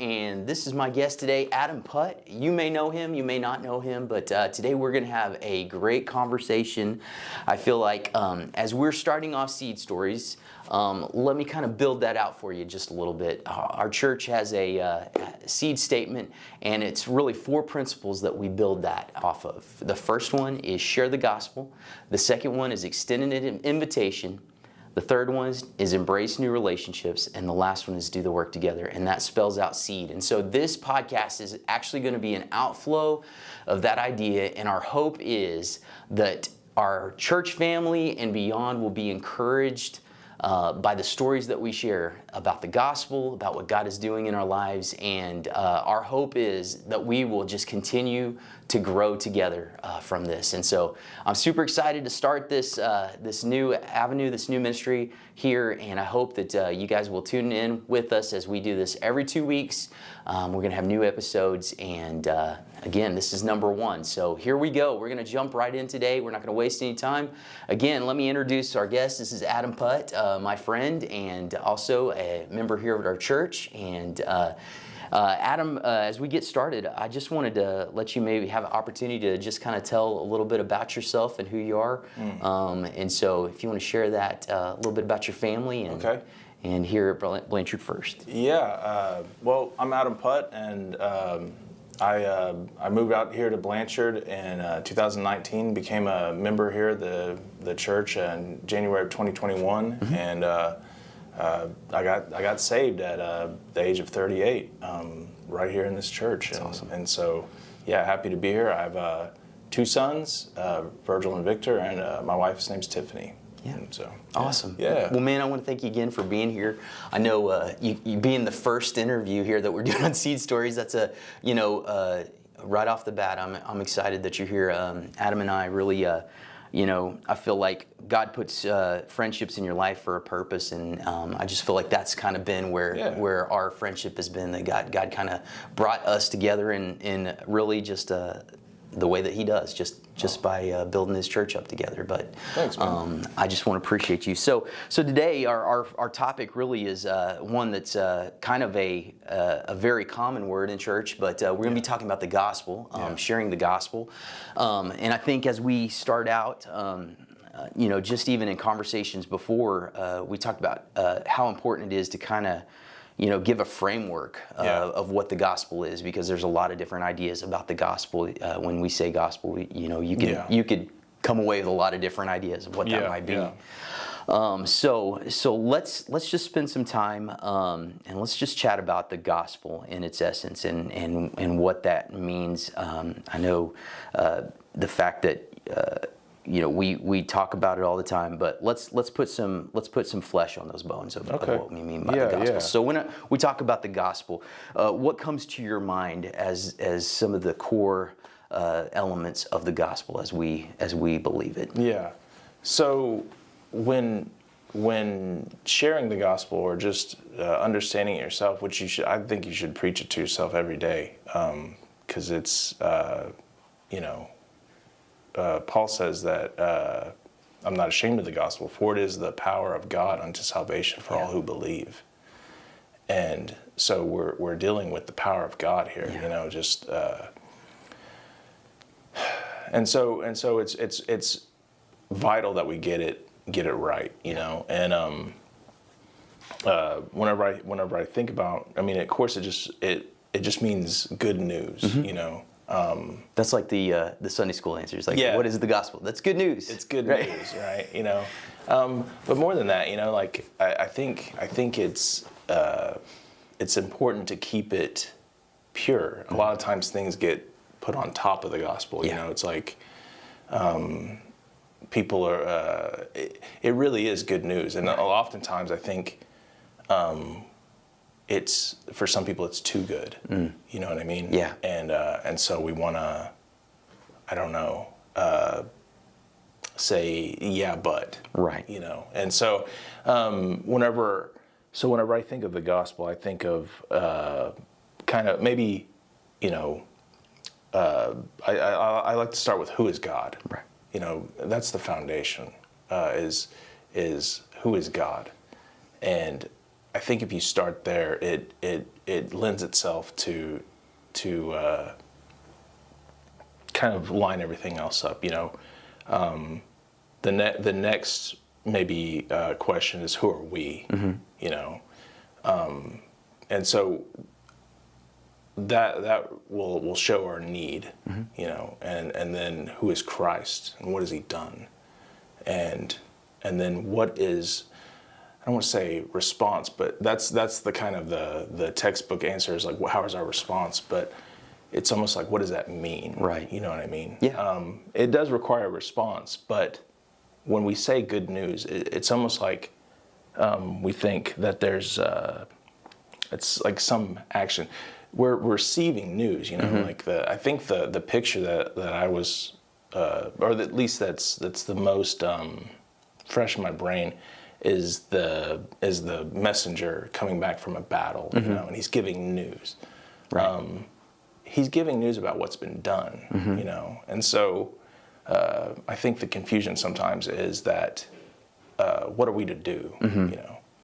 and this is my guest today, Adam Putt. You may know him, you may not know him, but today we're going to have a great conversation. I feel like as we're starting off Seed Stories, let me kind of build that out for you just a little bit. Our church has a seed statement, and it's really 4 principles that we build that off of. The first one is share the gospel. The second one is extend an invitation. The third one is embrace new relationships, and the last one is do the work together, and that spells out seed. And so this podcast is actually going to be an outflow of that idea, and our hope is that our church family and beyond will be encouraged by the stories that we share about the gospel, about what God is doing in our lives, and our hope is that we will just continue to grow together from this. And so I'm super excited to start this new avenue, this new ministry here, and I hope that you guys will tune in with us as we do this every 2 weeks. We're going to have new episodes, and again, this is number 1. So here we go. We're going to jump right in today. We're not going to waste any time. Again, let me introduce our guest. This is Adam Putt, my friend, and also a member here at our church. And Adam, as we get started, I just wanted to let you maybe have an opportunity to just kind of tell a little bit about yourself and who you are. And so if you want to share that, a little bit about your family and, and here at Blanchard First. Yeah, well, I'm Adam Putt, and I moved out here to Blanchard in 2019, became a member here at the church in January of 2021, and I got saved at the age of 38, right here in this church. That's awesome. And so, yeah, happy to be here. I have 2 sons, Virgil and Victor, and my wife's name's Tiffany. Yeah. And so, awesome. Yeah. Well, man, I want to thank you again for being here. I know you being the first interview here that we're doing on Seed Stories. That's right off the bat, I'm excited that you're here. Adam and I really, I feel like God puts friendships in your life for a purpose, and I just feel like that's kind of been where our friendship has been. That God kind of brought us together in really just the way that He does, just by building His church up together. But thanks, man. I just want to appreciate you. So today our topic really is one that's kind of a very common word in church, but we're going to be talking about the gospel, sharing the gospel. And I think as we start out, just even in conversations before, we talked about how important it is to kind of give a framework of what the gospel is, because there's a lot of different ideas about the gospel. When we say gospel, you could come away with a lot of different ideas of what that might be. So let's just spend some time and let's just chat about the gospel in its essence and what that means. I know the fact that we talk about it all the time, but let's put some flesh on those bones of what we mean by the gospel. So when we talk about the gospel, what comes to your mind as some of the core elements of the gospel as we believe it? Yeah. So when sharing the gospel, or just understanding it yourself, which I think you should preach it to yourself every day, because it's Paul says that I'm not ashamed of the gospel, for it is the power of God unto salvation for all who believe. And so we're dealing with the power of God here, and so it's vital that we get it right, And whenever I think about, of course, it just means good news, That's like the Sunday school answer. It's like, what is the gospel? That's good news. It's good news, right? But more than that, I think it's important to keep it pure. A lot of times things get put on top of the gospel. It's like people are. It really is good news, and oftentimes I think. It's for some people it's too good. You know what I mean? Yeah. And so we want to, I don't know, say but right. And so whenever I think of the gospel, I think of kind of maybe I like to start with who is God. Right. That's the foundation. Is who is God, and I think if you start there, it lends itself to kind of line everything else up. The next maybe question is, who are we? And so that will show our need, and then who is Christ and what has He done, and then what is, I don't want to say response, but that's the kind of the textbook answer is like, how is our response? But it's almost like, what does that mean? Right. You know what I mean? Yeah. It does require a response, but when we say good news, it's almost like we think that there's it's like some action. We're receiving news, like I think the picture that I was, or at least that's the most fresh in my brain, is the messenger coming back from a battle, and he's giving news. Right. He's giving news about what's been done, and so I think the confusion sometimes is that what are we to do,